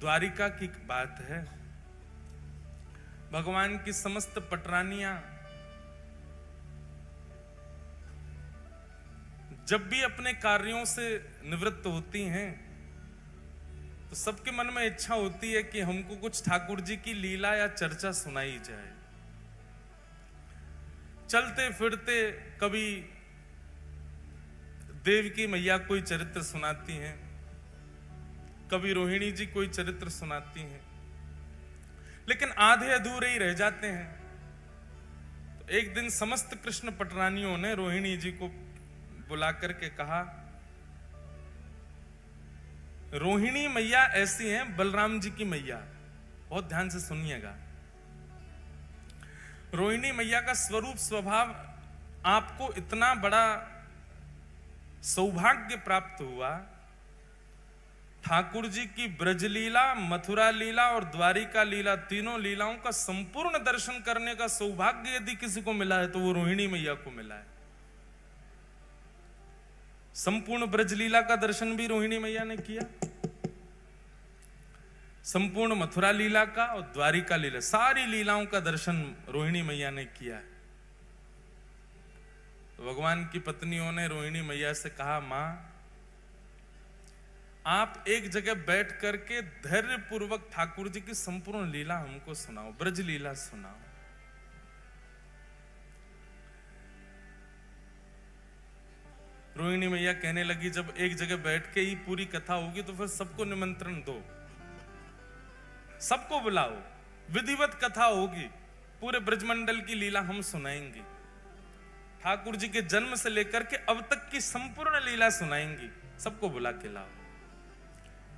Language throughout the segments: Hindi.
द्वारिका की बात है। भगवान की समस्त पटरानियां जब भी अपने कार्यों से निवृत्त होती हैं तो सबके मन में इच्छा होती है कि हमको कुछ ठाकुर जी की लीला या चर्चा सुनाई जाए। चलते फिरते कभी देवकी मैया कोई चरित्र सुनाती हैं, कभी रोहिणी जी कोई चरित्र सुनाती हैं, लेकिन आधे अधूरे ही रह जाते हैं। तो एक दिन समस्त कृष्ण पटरानियों ने रोहिणी जी को बुला करके कहा, रोहिणी मैया ऐसी हैं बलराम जी की मैया। बहुत ध्यान से सुनिएगा। रोहिणी मैया का स्वरूप स्वभाव आपको इतना बड़ा सौभाग्य प्राप्त हुआ, ठाकुर जी की ब्रजलीला, मथुरा लीला और द्वारिका लीला, तीनों लीलाओं का संपूर्ण दर्शन करने का सौभाग्य यदि किसी को मिला है तो वो रोहिणी मैया को मिला है। संपूर्ण ब्रजलीला का दर्शन भी रोहिणी मैया ने किया, संपूर्ण मथुरा लीला का और द्वारिका लीला, सारी लीलाओं का दर्शन रोहिणी मैया ने किया है। तो भगवान की पत्नियों ने रोहिणी मैया से कहा, मां आप एक जगह बैठ करके धैर्य पूर्वक ठाकुर जी की संपूर्ण लीला हमको सुनाओ, ब्रज लीला सुनाओ। रोहिणी मैया कहने लगी, जब एक जगह बैठ के ही पूरी कथा होगी तो फिर सबको निमंत्रण दो, सबको बुलाओ, विधिवत कथा होगी, पूरे ब्रजमंडल की लीला हम सुनाएंगे, ठाकुर जी के जन्म से लेकर के अब तक की संपूर्ण लीला सुनाएंगी, सबको बुला के लाओ।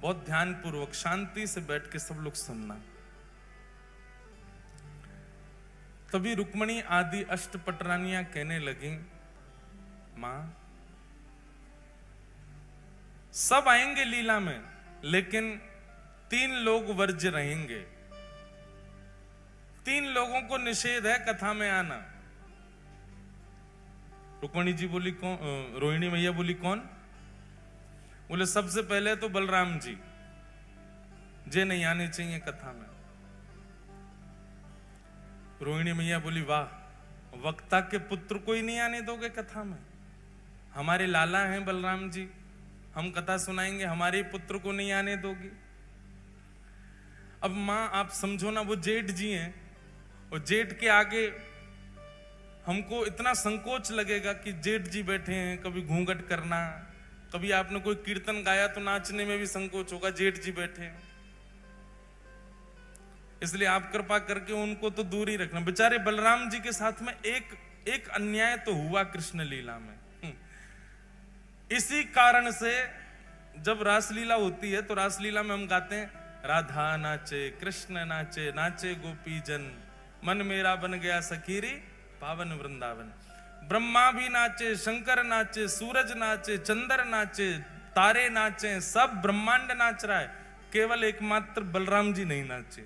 बहुत ध्यान पूर्वक शांति से बैठ के सब लोग सुनना। तभी रुक्मणी आदि अष्टपटरानियां कहने लगी, मां सब आएंगे लीला में, लेकिन 3 लोग वर्ज्य रहेंगे। 3 लोगों को निषेध है कथा में आना। रुक्मणी जी बोली कौन? रोहिणी मैया बोली कौन? बोले सबसे पहले तो बलराम जी, जे नहीं आने चाहिए कथा में। रोहिणी मैया बोली, वाह, वक्ता के पुत्र को ही नहीं आने दोगे कथा में? हमारे लाला हैं बलराम जी, हम कथा सुनाएंगे, हमारे पुत्र को नहीं आने दोगी? अब मां आप समझो ना, वो जेठ जी हैं और जेठ के आगे हमको इतना संकोच लगेगा कि जेठ जी बैठे हैं, कभी घूंघट करना, कभी आपने कोई कीर्तन गाया तो नाचने में भी संकोच होगा, जेठ जी बैठे हैं। इसलिए आप कृपा करके उनको तो दूर ही रखना। बेचारे बलराम जी के साथ में एक अन्याय तो हुआ कृष्ण लीला में। इसी कारण से जब रासलीला होती है तो रासलीला में हम गाते हैं, राधा नाचे कृष्ण नाचे, नाचे गोपी जन, मन मेरा बन गया सखीरी पावन वृंदावन। ब्रह्मा भी नाचे, शंकर नाचे, सूरज नाचे, चंद्र नाचे, तारे नाचे, सब ब्रह्मांड नाच रहा है, केवल एकमात्र बलराम जी नहीं नाचे।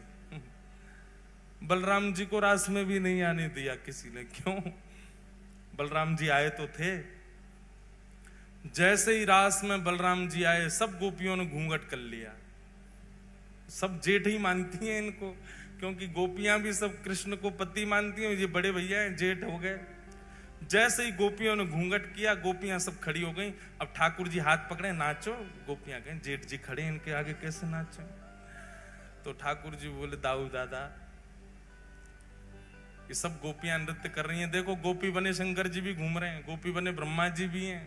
बलराम जी को रास में भी नहीं आने दिया किसी ने। क्यों? बलराम जी आए तो थे। जैसे ही रास में बलराम जी आए, सब गोपियों ने घूंघट कर लिया। सब जेठ ही मानती हैं इनको, क्योंकि गोपियां भी सब कृष्ण को पति मानती हैं, ये बड़े भैया हैं, जेठ हो गए। जैसे ही गोपियों ने घूंघट किया, गोपियां सब खड़ी हो गई। अब ठाकुर जी हाथ पकड़े, नाचो। गोपियां कहें, जेठ जी खड़े, इनके आगे कैसे नाचो? तो ठाकुर जी बोले, दाऊ दादा, ये सब गोपियां नृत्य कर रही हैं, देखो गोपी बने शंकर जी भी घूम रहे हैं, गोपी बने ब्रह्मा जी भी हैं,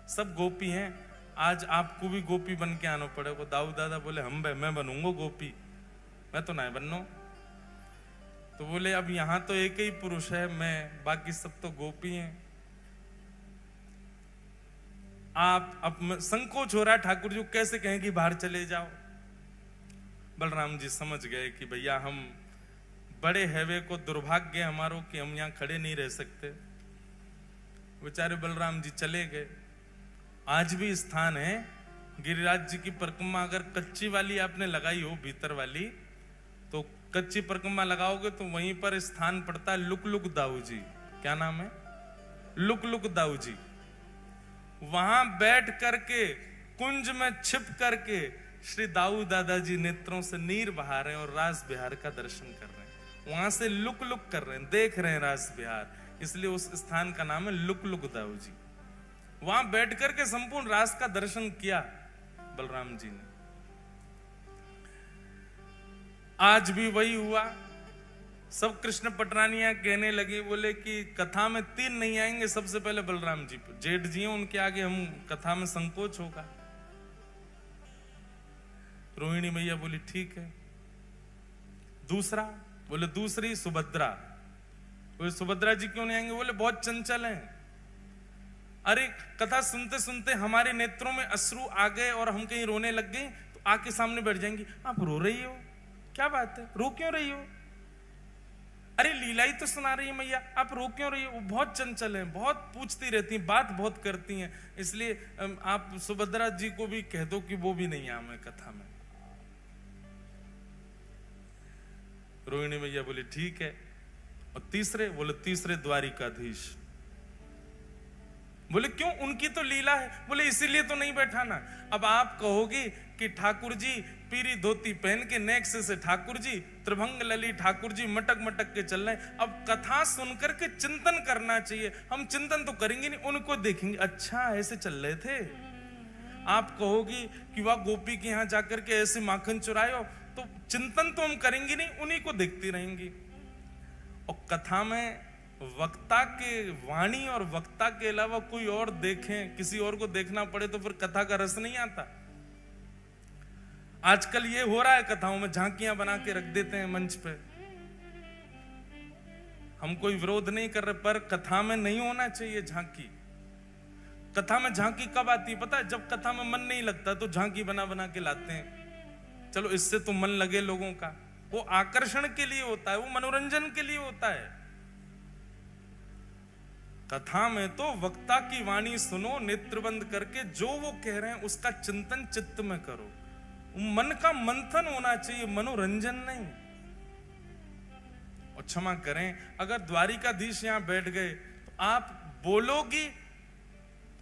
सब गोपी हैं, आज आपको भी गोपी बन के आना पड़ेगा। दाऊ दादा बोले, मैं बनूंगा गोपी, मैं तो नहीं बनूं। तो बोले, अब यहां तो एक ही पुरुष है, मैं, बाकी सब तो गोपी हैं। आप अब संकोच हो रहा है, ठाकुर जी कैसे कहें कि बाहर चले जाओ। बलराम जी समझ गए कि भैया हम बड़े हैवे को दुर्भाग्य हमारो कि हम यहां खड़े नहीं रह सकते। बेचारे बलराम जी चले गए। आज भी स्थान है, गिरिराज जी की परिक्रमा अगर कच्ची वाली आपने लगाई हो, भीतर वाली, तो कच्ची परिक्रमा लगाओगे तो वहीं पर स्थान पड़ता है लुक लुक दाऊ जी। क्या नाम है? Look look Dau ji. वहां बैठ करके कुंज में छिप करके श्री दाऊ दादाजी नेत्रों से नीर बहा रहे हैं और रास बिहार का दर्शन कर रहे हैं। वहां से लुक लुक कर रहे हैं, देख रहे हैं रास बिहार, इसलिए उस स्थान का नाम है लुक लुक दाऊ जी। वहां बैठ करके संपूर्ण रास का दर्शन किया बलराम जी ने। आज भी वही हुआ। सब कृष्ण पटरानियां कहने लगे, बोले कि कथा में 3 नहीं आएंगे, सबसे पहले बलराम जी, जेठ जी हैं, उनके आगे हम कथा में संकोच होगा। रोहिणी मैया बोली ठीक है। दूसरा, बोले दूसरी सुभद्रा। बोले सुभद्रा जी क्यों नहीं आएंगे? बोले बहुत चंचल हैं। अरे कथा सुनते सुनते हमारे नेत्रों में अश्रु आ गए और हम कहीं रोने लग गए तो आके सामने बैठ जाएंगी। आप रो रही हो, क्या बात है, रो क्यों रही हो? अरे लीला ही तो सुना रही है मैया, आप रो क्यों रही हो? वो बहुत चंचल हैं, बहुत पूछती रहती हैं, बात बहुत करती हैं, इसलिए आप सुभद्रा जी को भी कह दो कि वो भी नहीं आवे कथा में। रोहिणी मैया बोली ठीक है। और तीसरे, बोले तीसरे द्वारिकाधीश। बोले क्यों, उनकी तो लीला है। बोले इसीलिए तो नहीं बैठा ना। अब आप कहोगे कि ठाकुर जी पीरी धोती पहन के नेक्स्ट से ठाकुर जी, त्रिभंग लली ठाकुर जी मटक मटक के चल रहे हैं। अब कथा सुनकर के चिंतन करना चाहिए। हम चिंतन तो करेंगे नहीं, उनको देखेंगे, अच्छा ऐसे चल रहे थे। आप कहोगी कि वह गोपी के यहाँ जाकर के ऐसे माखन चुराए हो, तो चिंतन तो हम करेंगे नहीं, उन्हीं को देखती रहेंगी। और कथा में वक्ता के वाणी और वक्ता के अलावा कोई और देखें, किसी और को देखना पड़े तो फिर कथा का रस नहीं आता। आजकल ये हो रहा है, कथाओं में झांकियां बना के रख देते हैं मंच पे। हम कोई विरोध नहीं कर रहे, पर कथा में नहीं होना चाहिए झांकी। कथा में झांकी कब आती है पता है? जब कथा में मन नहीं लगता तो झांकी बना बना के लाते हैं। चलो इससे तो मन लगे लोगों का, वो आकर्षण के लिए होता है, वो मनोरंजन के लिए होता है। कथा में तो वक्ता की वाणी सुनो, नेत्र बंद करके जो वो कह रहे हैं उसका चिंतन चित्त में करो। मन का मंथन होना चाहिए, मनोरंजन नहीं। और क्षमा करें, अगर द्वारिकाधीश यहां बैठ गए तो आप बोलोगी,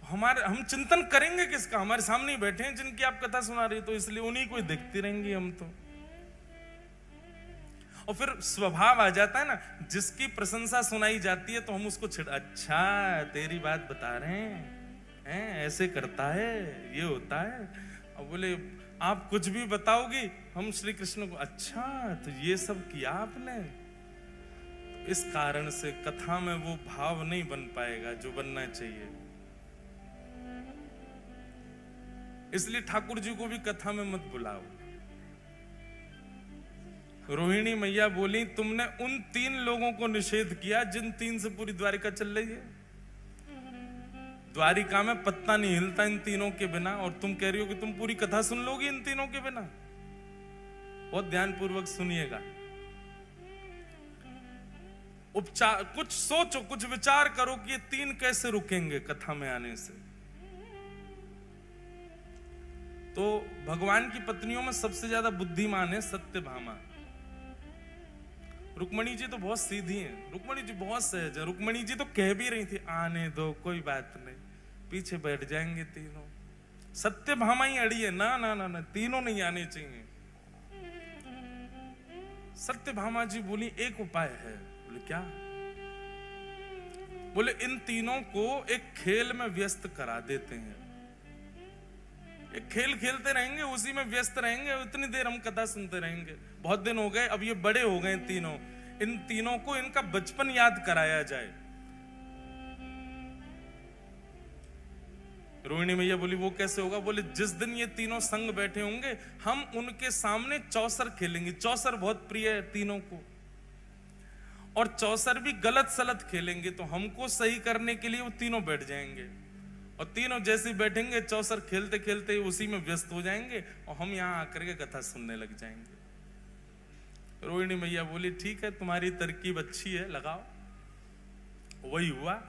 हम चिंतन करेंगे किसका? हमारे सामने ही बैठे हैं जिनकी आप कथा सुना रही, तो इसलिए उन्हीं को देखती रहेंगी हम तो। और फिर स्वभाव आ जाता है ना, जिसकी प्रशंसा सुनाई जाती है तो हम उसको अच्छा तेरी बात बता रहे हैं, ऐसे करता है, ये होता है। और बोले आप कुछ भी बताओगी, हम श्री कृष्ण को, अच्छा तो ये सब किया आपने। तो इस कारण से कथा में वो भाव नहीं बन पाएगा जो बनना चाहिए। इसलिए ठाकुर जी को भी कथा में मत बुलाओ। रोहिणी मैया बोली तुमने उन 3 लोगों को निषेध किया जिन 3 से पूरी द्वारिका चल रही है। द्वारिका में पत्ता नहीं हिलता इन तीनों के बिना, और तुम कह रही हो कि तुम पूरी कथा सुन लोगी इन तीनों के बिना। बहुत ध्यानपूर्वक सुनिएगा, उपचार कुछ सोचो, कुछ विचार करो कि ये 3 कैसे रुकेंगे कथा में आने से। तो भगवान की पत्नियों में सबसे ज्यादा बुद्धिमान है सत्यभामा। रुक्मणी जी तो बहुत सीधी हैं, रुक्मणी जी बहुत सहज है। रुक्मणी जी तो कह भी रही थी आने दो, कोई बात नहीं, पीछे बैठ जाएंगे तीनों। सत्यभामा ही अड़ी है, ना ना ना ना, तीनों नहीं आने चाहिए। सत्यभामा जी बोली एक उपाय है। बोले क्या? बोले इन तीनों को एक खेल में व्यस्त करा देते हैं, एक खेल खेलते रहेंगे, उसी में व्यस्त रहेंगे, इतनी देर हम कथा सुनते रहेंगे। बहुत दिन हो गए, अब ये बड़े हो गए तीनों, इन तीनों को इनका बचपन याद कराया जाए। रोहिणी मैया बोली वो कैसे होगा? बोले जिस दिन ये तीनों संग बैठे होंगे हम उनके सामने चौसर खेलेंगे। चौसर बहुत प्रिय है तीनों को, और चौसर भी गलत सलत खेलेंगे, तो हमको सही करने के लिए वो तीनों बैठ जाएंगे, और तीनों जैसे बैठेंगे चौसर खेलते खेलते उसी में व्यस्त हो जाएंगे, और हम यहाँ आकर के कथा सुनने लग जाएंगे। रोहिणी मैया बोली ठीक है, तुम्हारी तरकीब अच्छी है, लगाओ। वही हुआ।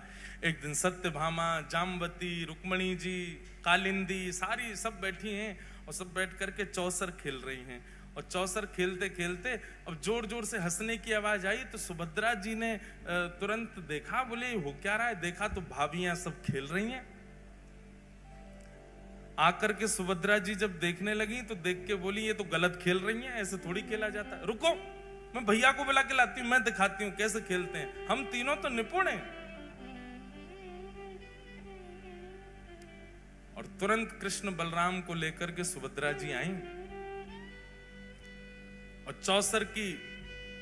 एक दिन सत्यभामा, जामवती, रुक्मणी जी, कालिंदी, सारी सब बैठी हैं, और सब बैठ करके चौसर खेल रही हैं। और चौसर खेलते खेलते अब जोर जोर से हंसने की आवाज आई, तो सुभद्रा जी ने तुरंत देखा, बोले हो क्या रहा है? देखा तो भाभियां सब खेल रही हैं। आकर के सुभद्रा जी जब देखने लगी तो देख के बोली, ये तो गलत खेल रही हैं, ऐसे थोड़ी खेला जाता है, रुको मैं भैया को बुला के लाती हूं, मैं दिखाती हूं कैसे खेलते हैं, हम तीनों तो निपुण हैं। और तुरंत कृष्ण बलराम को लेकर के सुभद्रा जी आई और चौसर की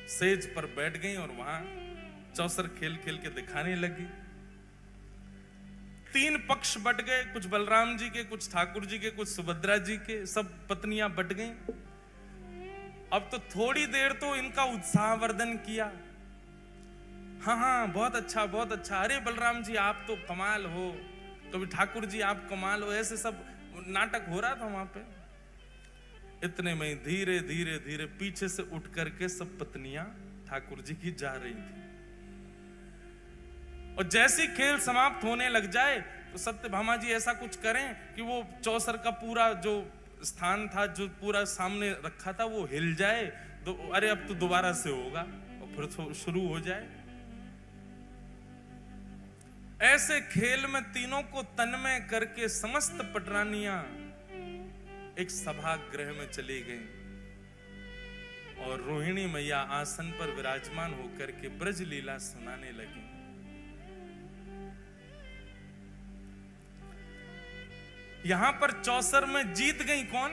सेज पर बैठ गई और वहां चौसर खेल खेल के दिखाने लगी। 3 पक्ष बट गए, कुछ बलराम जी के, कुछ ठाकुर जी के, कुछ सुभद्रा जी के, सब पत्नियां बट गईं। अब तो थोड़ी देर तो इनका उत्साहवर्धन किया, हाँ हाँ बहुत अच्छा बहुत अच्छा, अरे बलराम जी आप तो कमाल हो, कभी ठाकुर जी आप कमाल हो, ऐसे सब नाटक हो रहा था वहां पे। इतने में धीरे धीरे धीरे पीछे से उठ करके सब पत्नियां ठाकुर जी की जा रही थी और जैसी खेल समाप्त होने लग जाए तो सत्यभामा जी ऐसा कुछ करें कि वो चौसर का पूरा जो स्थान था, जो पूरा सामने रखा था, वो हिल जाए, अरे अब तो दोबारा से होगा और फिर शुरू हो जाए। ऐसे खेल में तीनों को तन्मय करके समस्त पटरानियां एक सभागृह में चली गईं और रोहिणी मैया आसन पर विराजमान होकर के ब्रज लीला सुनाने लगी। यहां पर चौसर में जीत गई कौन?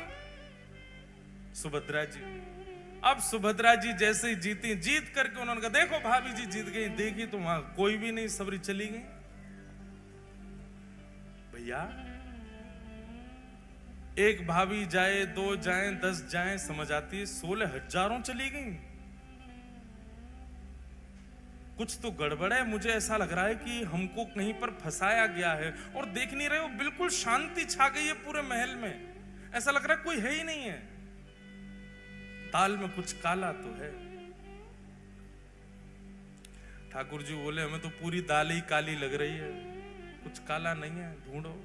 सुभद्रा जी। अब सुभद्रा जी जैसे ही जीती, जीत करके उन्होंने कहा देखो भाभी जी जीत गई, देखी तो वहां कोई भी नहीं, सबरी चली गई। भैया एक भाभी जाए, 2 जाए, 10 जाए समझ आती है, 16 हजारों चली गई। कुछ तो गड़बड़ है, मुझे ऐसा लग रहा है कि हमको कहीं पर फंसाया गया है। और देख नहीं रहे हो, बिल्कुल शांति छा गई है पूरे महल में, ऐसा लग रहा है कोई है ही नहीं है। दाल में कुछ काला तो है। ठाकुर जी बोले हमें तो पूरी दाल ही काली लग रही है, कुछ काला नहीं है, ढूंढो।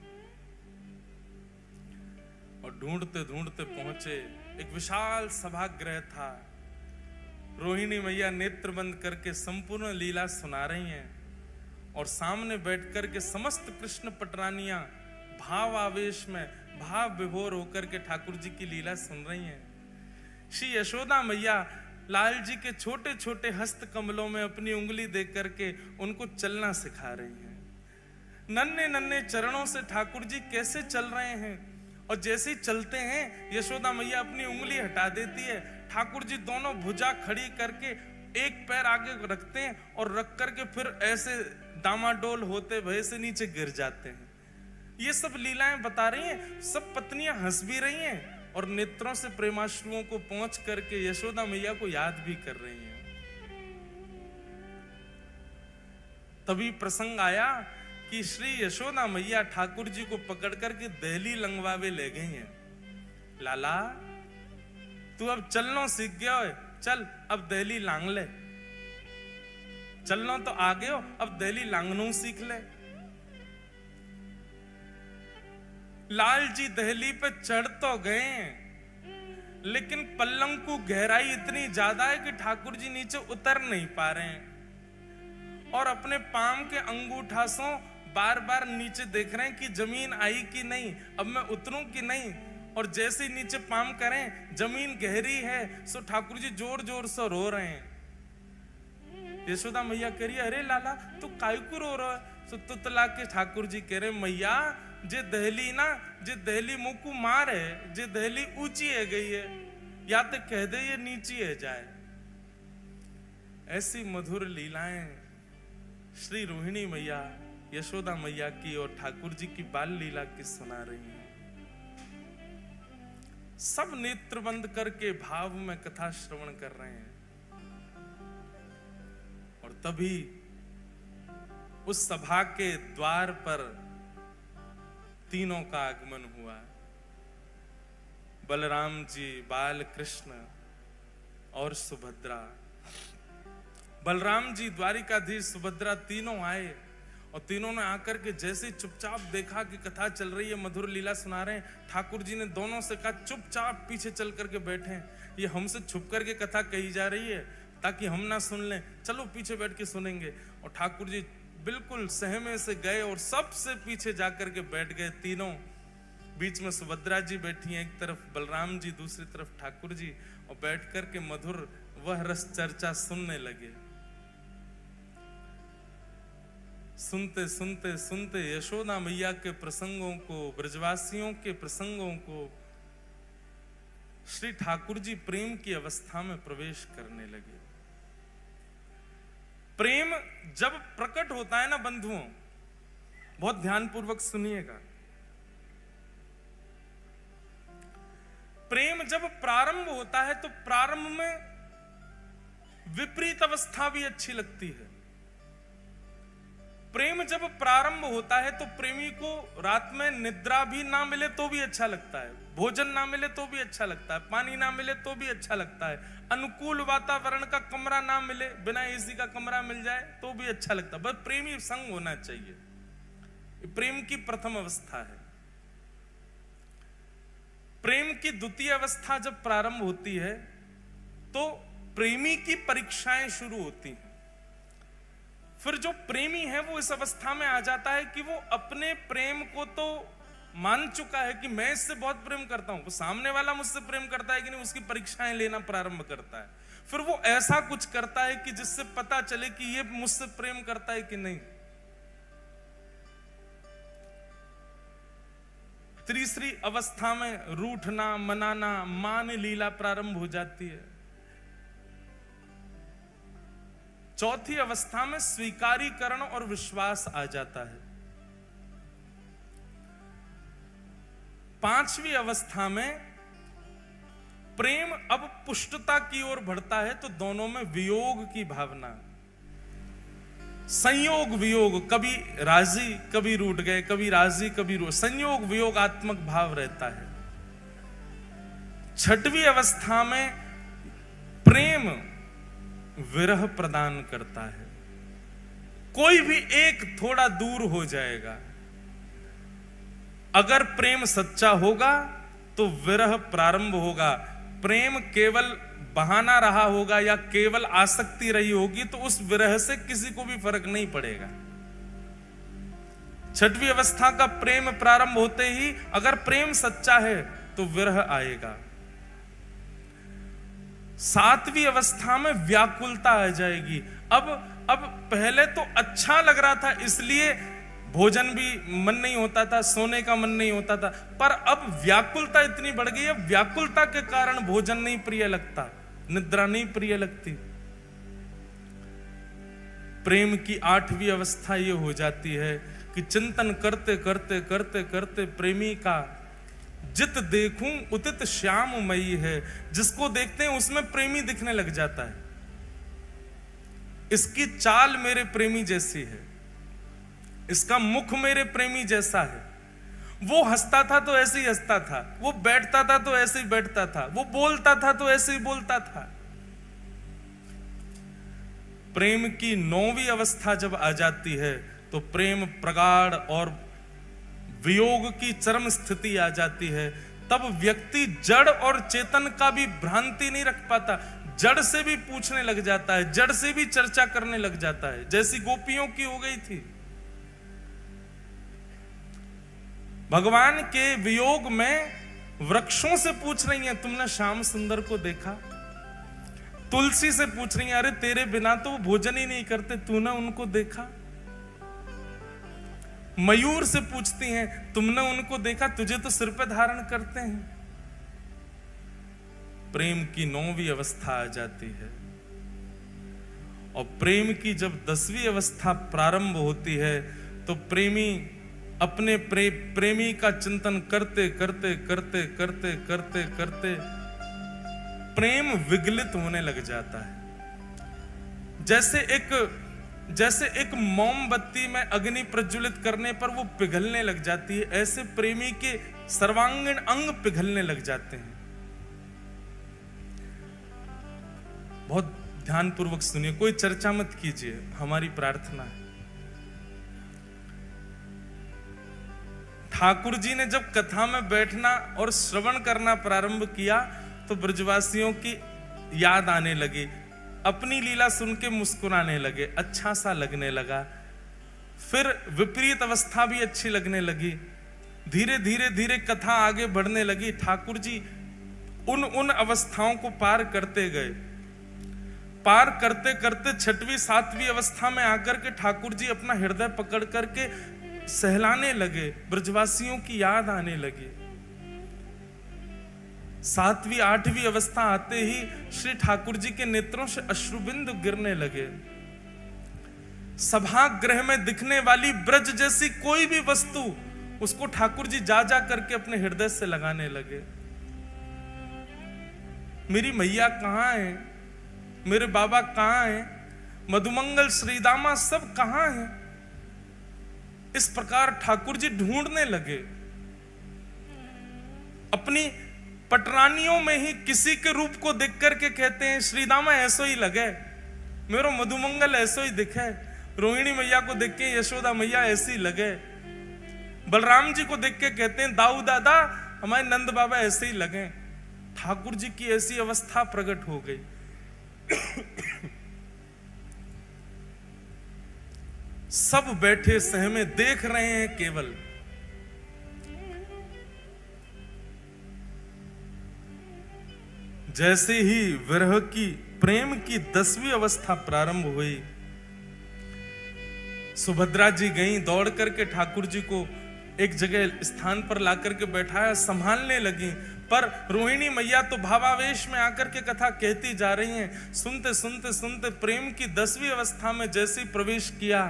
और ढूंढते ढूंढते पहुंचे, एक विशाल सभागृह था। रोहिणी मैया नेत्र बंद करके संपूर्ण लीला सुना रही हैं और सामने बैठ करके समस्त कृष्ण पटरानियां भाव आवेश में भाव विभोर होकर के ठाकुर जी की लीला सुन रही हैं। श्री यशोदा मैया लाल जी के छोटे छोटे हस्त कमलों में अपनी उंगली दे करके उनको चलना सिखा रही हैं। नन्हे नन्हे चरणों से ठाकुर जी कैसे चल रहे हैं और जैसे ही चलते हैं यशोदा मैया अपनी उंगली हटा देती है। ठाकुर जी दोनों भुजा खड़ी करके एक पैर आगे रखते हैं और रख करके फिर ऐसे डामाडोल होते भय से नीचे गिर जाते हैं। ये सब लीलाएं बता रही हैं। सब पत्नियां हंस भी रही हैं और नेत्रों से प्रेमाश्रुओं को पहुंच करके यशोदा मैया को याद भी कर रही हैं। तभी प्रसंग आया कि श्री यशोदा मैया ठाकुर जी को पकड़ करके दहली लंगवावे ले गई हैं। लाला तू अब चलना सीख गया है, चल अब दहली लांग ले। चलना तो आ गए हो, अब दहली लांगनू सीख ले। लाल जी दहली पे चढ़ तो गए लेकिन पल्लंग को गहराई इतनी ज्यादा है कि ठाकुर जी नीचे उतर नहीं पा रहे हैं और अपने पाम के अंगूठासों बार बार नीचे देख रहे हैं कि जमीन आई कि नहीं, अब मैं उतरूं कि नहीं। और जैसे ही नीचे पाम करें जमीन गहरी है, सो ठाकुर जी जोर जोर से रो रहे हैं। यशोदा मैया कह रही है अरे लाला तू काहे को रो रहा है? सो तुतला के ठाकुर जी कह रहे मैया जे दहली ना, जे दहली मुंह को मार है, जे दहली ऊंची है गई है, या तो कह दे ये नीची है जाए। ऐसी मधुर लीलाएं श्री रोहिणी मैया यशोदा मैया की और ठाकुर जी की बाल लीला की सुना रही हैं। सब नेत्र बंद करके भाव में कथा श्रवण कर रहे हैं। और तभी उस सभा के द्वार पर तीनों का आगमन हुआ। बलराम जी, बाल कृष्ण और सुभद्रा। बलराम जी, द्वारिकाधीश, सुभद्रा तीनों आए और तीनों ने आकर के जैसे चुपचाप देखा कि कथा चल रही है, मधुर लीला सुना रहे हैं, ठाकुर जी ने दोनों से कहा चुपचाप पीछे चल करके बैठे, ये हमसे छुप करके कथा कही जा रही है ताकि हम ना सुन लें, चलो पीछे बैठ के सुनेंगे। और ठाकुर जी बिल्कुल सहमे से गए और सबसे पीछे जाकर के बैठ गए तीनों। बीच में सुभद्रा जी बैठी हैं, एक तरफ बलराम जी, दूसरी तरफ ठाकुर जी, और बैठ कर के मधुर वह रस चर्चा सुनने लगे। सुनते सुनते सुनते यशोदा मैया के प्रसंगों को, ब्रजवासियों के प्रसंगों को, श्री ठाकुर जी प्रेम की अवस्था में प्रवेश करने लगे। प्रेम जब प्रकट होता है ना बंधुओं, बहुत ध्यानपूर्वक सुनिएगा, प्रेम जब प्रारंभ होता है तो प्रारंभ में विपरीत अवस्था भी अच्छी लगती है। प्रेम जब प्रारंभ होता है तो प्रेमी को रात में निद्रा भी ना मिले तो भी अच्छा लगता है, भोजन ना मिले तो भी अच्छा लगता है, पानी ना मिले तो भी अच्छा लगता है, अनुकूल वातावरण का कमरा ना मिले, बिना एसी का कमरा मिल जाए तो भी अच्छा लगता है, बस प्रेमी संग होना चाहिए। प्रेम की प्रथम अवस्था है। प्रेम की द्वितीय अवस्था जब प्रारंभ होती है तो प्रेमी की परीक्षाएं शुरू होती हैं। फिर जो प्रेमी है वो इस अवस्था में आ जाता है कि वो अपने प्रेम को तो मान चुका है कि मैं इससे बहुत प्रेम करता हूं, वो सामने वाला मुझसे प्रेम करता है कि नहीं, उसकी परीक्षाएं लेना प्रारंभ करता है। फिर वो ऐसा कुछ करता है कि जिससे पता चले कि ये मुझसे प्रेम करता है कि नहीं। तीसरी अवस्था में रूठना, मनाना, मान लीला प्रारंभ हो जाती है। चौथी अवस्था में स्वीकारीकरण और विश्वास आ जाता है। पांचवी अवस्था में प्रेम अब पुष्टता की ओर बढ़ता है तो दोनों में वियोग की भावना, संयोग वियोग, कभी राजी कभी रूठ गए, कभी राजी कभी रूठ, संयोग वियोगात्मक भाव रहता है। छठवीं अवस्था में प्रेम विरह प्रदान करता है। कोई भी एक थोड़ा दूर हो जाएगा। अगर प्रेम सच्चा होगा तो विरह प्रारंभ होगा। प्रेम केवल बहाना रहा होगा या केवल आसक्ति रही होगी तो उस विरह से किसी को भी फर्क नहीं पड़ेगा। छठवीं अवस्था का प्रेम प्रारंभ होते ही अगर प्रेम सच्चा है तो विरह आएगा। सातवीं अवस्था में व्याकुलता आ जाएगी। अब पहले तो अच्छा लग रहा था इसलिए भोजन भी मन नहीं होता था, सोने का मन नहीं होता था, पर अब व्याकुलता इतनी बढ़ गई है, व्याकुलता के कारण भोजन नहीं प्रिय लगता, निद्रा नहीं प्रिय लगती। प्रेम की आठवीं अवस्था ये हो जाती है कि चिंतन करते करते करते करते प्रेमी का जित देखूं उतित श्याममयी है, जिसको देखते हैं उसमें प्रेमी दिखने लग जाता है। इसकी चाल मेरे प्रेमी जैसी है, इसका मुख मेरे प्रेमी जैसा है, वो हंसता था तो ऐसे ही हंसता था, वो बैठता था तो ऐसे ही बैठता था, वो बोलता था तो ऐसे ही बोलता था। प्रेम की नौवीं अवस्था जब आ जाती है तो प्रेम प्रगाढ़ और वियोग की चरम स्थिति आ जाती है। तब व्यक्ति जड़ और चेतन का भी भ्रांति नहीं रख पाता, जड़ से भी पूछने लग जाता है, जड़ से भी चर्चा करने लग जाता है, जैसी गोपियों की हो गई थी। भगवान के वियोग में वृक्षों से पूछ रही हैं, तुमने श्याम सुंदर को देखा? तुलसी से पूछ रही हैं, अरे तेरे बिना तो वो भोजन ही नहीं करते, तूने उनको देखा? मयूर से पूछती हैं, तुमने उनको देखा? तुझे तो सिर पे धारण करते हैं। प्रेम की नौवीं अवस्था आ जाती है और प्रेम की जब 10वीं अवस्था प्रारंभ होती है तो प्रेमी अपने प्रेमी का चिंतन करते करते करते करते करते करते प्रेम विगलित होने लग जाता है। जैसे एक मोमबत्ती में अग्नि प्रज्वलित करने पर वो पिघलने लग जाती है, ऐसे प्रेमी के सर्वांगीण अंग पिघलने लग जाते हैं। बहुत ध्यानपूर्वक सुनिए, कोई चर्चा मत कीजिए, हमारी प्रार्थना है। ठाकुर जी ने जब कथा में बैठना और श्रवण करना प्रारंभ किया तो ब्रजवासियों की याद आने लगी, अपनी लीला सुन के मुस्कुराने लगे, अच्छा सा लगने लगा। फिर विपरीत अवस्था भी अच्छी लगने लगी। धीरे धीरे धीरे कथा आगे बढ़ने लगी। ठाकुर जी उन अवस्थाओं को पार करते गए। पार करते करते 6वीं 7वीं अवस्था में आकर के ठाकुर जी अपना हृदय पकड़ करके सहलाने लगे, ब्रजवासियों की याद आने लगी। 7वीं 8वीं अवस्था आते ही श्री ठाकुर जी के नेत्रों से अश्रुबिंदु गिरने लगे। सभागृह में दिखने वाली ब्रज जैसी कोई भी वस्तु उसको ठाकुर जी जा जा करके अपने हृदय से लगाने लगे। मेरी मैया कहां है, मेरे बाबा कहां है, मधुमंगल श्रीदामा सब कहां है। इस प्रकार ठाकुर जी ढूंढने लगे। अपनी पटरानियों में ही किसी के रूप को देख करके कहते हैं श्रीदामा ऐसो ही लगे, मेरो मधुमंगल ऐसो ही दिखे। रोहिणी मैया को देख के यशोदा मैया ऐसी लगे। बलराम जी को देख के कहते हैं दाऊ दादा हमारे नंद बाबा ऐसे ही लगे। ठाकुर जी की ऐसी अवस्था प्रकट हो गई। सब बैठे सहमे देख रहे हैं केवल। जैसे ही विरह की प्रेम की 10वीं अवस्था प्रारंभ हुई, सुभद्रा जी गईं, दौड़ करके ठाकुर जी को एक जगह स्थान पर लाकर के बैठाया, संभालने लगी। पर रोहिणी मैया तो भावावेश में आकर के कथा कहती जा रही हैं। सुनते सुनते सुनते प्रेम की 10वीं अवस्था में जैसे ही प्रवेश किया,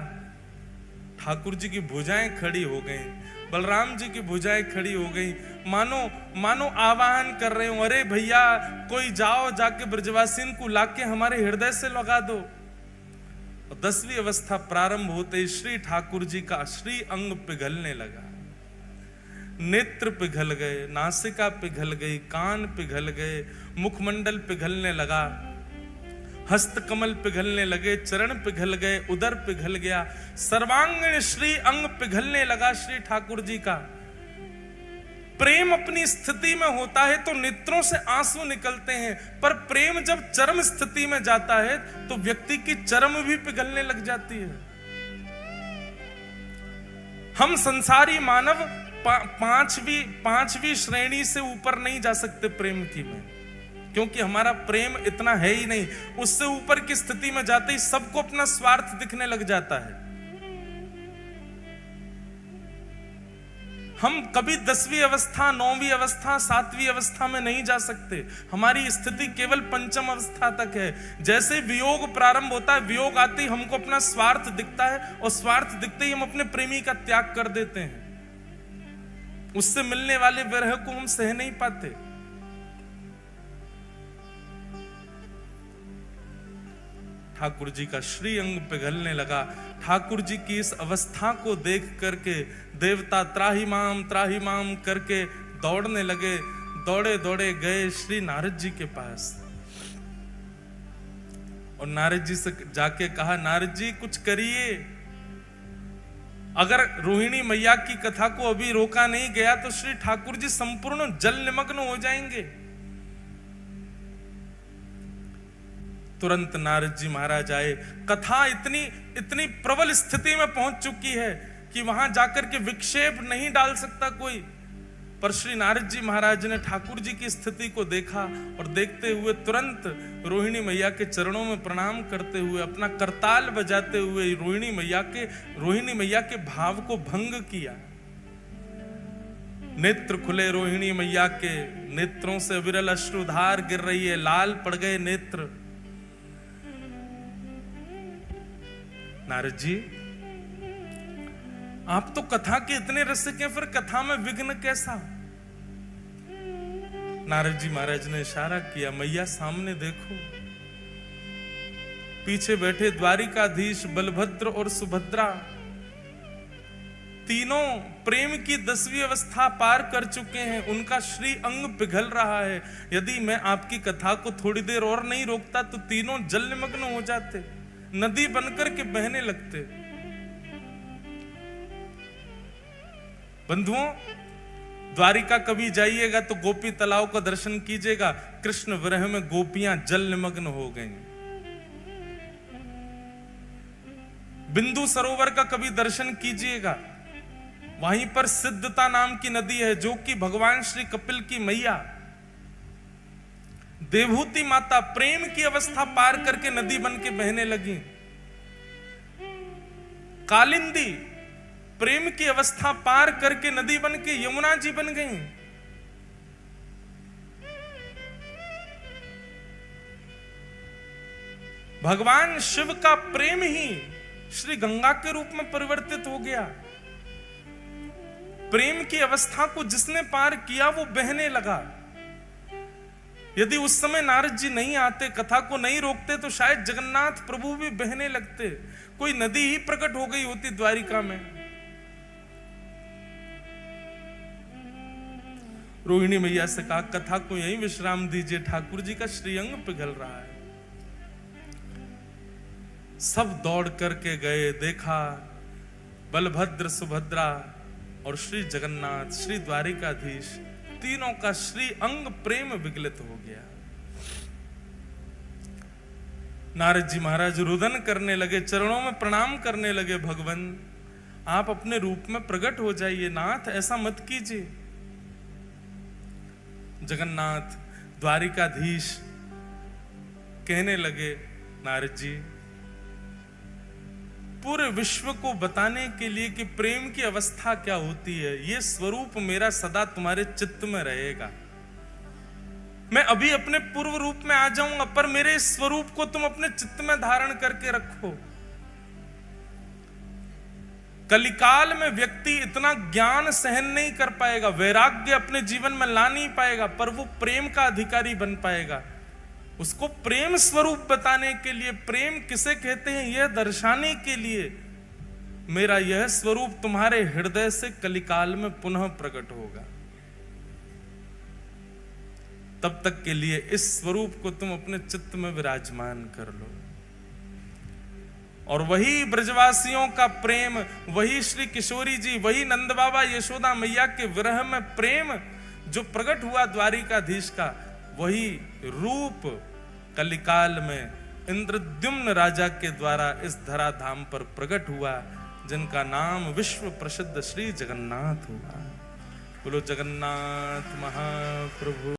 ठाकुर जी की भुजाएं खड़ी हो गईं, बलराम जी की भुजाएं खड़ी हो गई, मानो आवाहन कर रहे हो, अरे भैया कोई जाओ, जाके ब्रजवासिन को लाके हमारे हृदय से लगा दो। 10वीं अवस्था प्रारंभ होते ही श्री ठाकुर जी का श्री अंग पिघलने लगा। नेत्र पिघल गए, नासिका पिघल गई, कान पिघल गए, मुखमंडल पिघलने लगा, हस्तकमल पिघलने लगे, चरण पिघल गए, उदर पिघल गया, सर्वांगीण श्री अंग पिघलने लगा श्री ठाकुर जी का। प्रेम अपनी स्थिति में होता है तो नेत्रों से आंसू निकलते हैं, पर प्रेम जब चरम स्थिति में जाता है तो व्यक्ति की चरम भी पिघलने लग जाती है। हम संसारी मानव पांचवी श्रेणी से ऊपर नहीं जा सकते प्रेम की में, क्योंकि हमारा प्रेम इतना है ही नहीं। उससे ऊपर की स्थिति में जाते ही सबको अपना स्वार्थ दिखने लग जाता है। हम कभी 10वीं अवस्था, 9वीं अवस्था, 7वीं अवस्था में नहीं जा सकते। हमारी स्थिति केवल 5वीं अवस्था तक है। जैसे वियोग प्रारंभ होता है, वियोग आते ही हमको अपना स्वार्थ दिखता है, और स्वार्थ दिखते ही हम अपने प्रेमी का त्याग कर देते हैं। उससे मिलने वाले विरह को हम सह नहीं पाते। ठाकुर जी का श्री अंग पिघलने लगा। ठाकुर जी की इस अवस्था को देख करके देवता त्राहि माम करके दौड़ने लगे। दौड़े दौड़े गए श्री नारद जी के पास, और नारद जी से जाके कहा, नारद जी कुछ करिए। अगर रोहिणी मैया की कथा को अभी रोका नहीं गया तो श्री ठाकुर जी संपूर्ण जल निमग्न हो जाएंगे। तुरंत नारद जी महाराज आए। कथा इतनी प्रबल स्थिति में पहुंच चुकी है कि वहां जाकर के विक्षेप नहीं डाल सकता कोई। पर श्री नारद जी महाराज ने ठाकुर जी की स्थिति को देखा, और देखते हुए तुरंत रोहिणी मैया के चरणों में प्रणाम करते हुए, अपना करताल बजाते हुए रोहिणी मैया के भाव को भंग किया। नेत्र खुले रोहिणी मैया के, नेत्रों से विरल अश्रुधार गिर रही है, लाल पड़ गए नेत्र। नारद जी, आप तो कथा के इतने रसिक हैं, फिर कथा में विघ्न कैसा? नारद जी महाराज ने इशारा किया, मैया सामने देखो। पीछे बैठे द्वारिकाधीश बलभद्र और सुभद्रा, तीनों प्रेम की 10वीं अवस्था पार कर चुके हैं। उनका श्री अंग पिघल रहा है। यदि मैं आपकी कथा को थोड़ी देर और नहीं रोकता तो तीनों जल निमग्न हो जाते, नदी बनकर के बहने लगते। बंधुओं, द्वारिका कभी जाइएगा तो गोपी तालाब का दर्शन कीजिएगा। कृष्ण विरह में गोपियां जल निमग्न हो गईं। बिंदु सरोवर का कभी दर्शन कीजिएगा। वहीं पर सिद्धता नाम की नदी है, जो कि भगवान श्री कपिल की मैया देवहूति माता प्रेम की अवस्था पार करके नदी बन के बहने लगी। कालिंदी प्रेम की अवस्था पार करके नदी बन के यमुना जी बन गई। भगवान शिव का प्रेम ही श्री गंगा के रूप में परिवर्तित हो गया। प्रेम की अवस्था को जिसने पार किया वो बहने लगा। यदि उस समय नारद जी नहीं आते, कथा को नहीं रोकते, तो शायद जगन्नाथ प्रभु भी बहने लगते। कोई नदी ही प्रकट हो गई होती द्वारिका में। रोहिणी मैया से कहा, कथा को यहीं विश्राम दीजिए, ठाकुर जी का श्रीअंग पिघल रहा है। सब दौड़ करके गए, देखा बलभद्र, सुभद्रा और श्री जगन्नाथ, श्री द्वारिकाधीश, तीनों का श्री अंग प्रेम विगलित हो गया। नारद जी महाराज रुदन करने लगे, चरणों में प्रणाम करने लगे, भगवान आप अपने रूप में प्रकट हो जाइए, नाथ ऐसा मत कीजिए। जगन्नाथ द्वारिकाधीश कहने लगे, नारद जी पूरे विश्व को बताने के लिए कि प्रेम की अवस्था क्या होती है, ये स्वरूप मेरा सदा तुम्हारे चित्त में रहेगा। मैं अभी अपने पूर्व रूप में आ जाऊंगा, पर मेरे इस स्वरूप को तुम अपने चित्त में धारण करके रखो। कलिकाल में व्यक्ति इतना ज्ञान सहन नहीं कर पाएगा, वैराग्य अपने जीवन में ला नहीं पाएगा, पर वो प्रेम का अधिकारी बन पाएगा। उसको प्रेम स्वरूप बताने के लिए, प्रेम किसे कहते हैं यह दर्शाने के लिए, मेरा यह स्वरूप तुम्हारे हृदय से कलिकाल में पुनः प्रकट होगा। तब तक के लिए इस स्वरूप को तुम अपने चित्त में विराजमान कर लो। और वही ब्रजवासियों का प्रेम, वही श्री किशोरी जी, वही नंद बाबा यशोदा मैया के विरह में प्रेम जो प्रकट हुआ द्वारिकाधीश का, वही रूप कलिकाल में इंद्रद्युम्न राजा के द्वारा इस धराधाम पर प्रकट हुआ, जिनका नाम विश्व प्रसिद्ध श्री जगन्नाथ हुआ। बोलो जगन्नाथ महाप्रभु।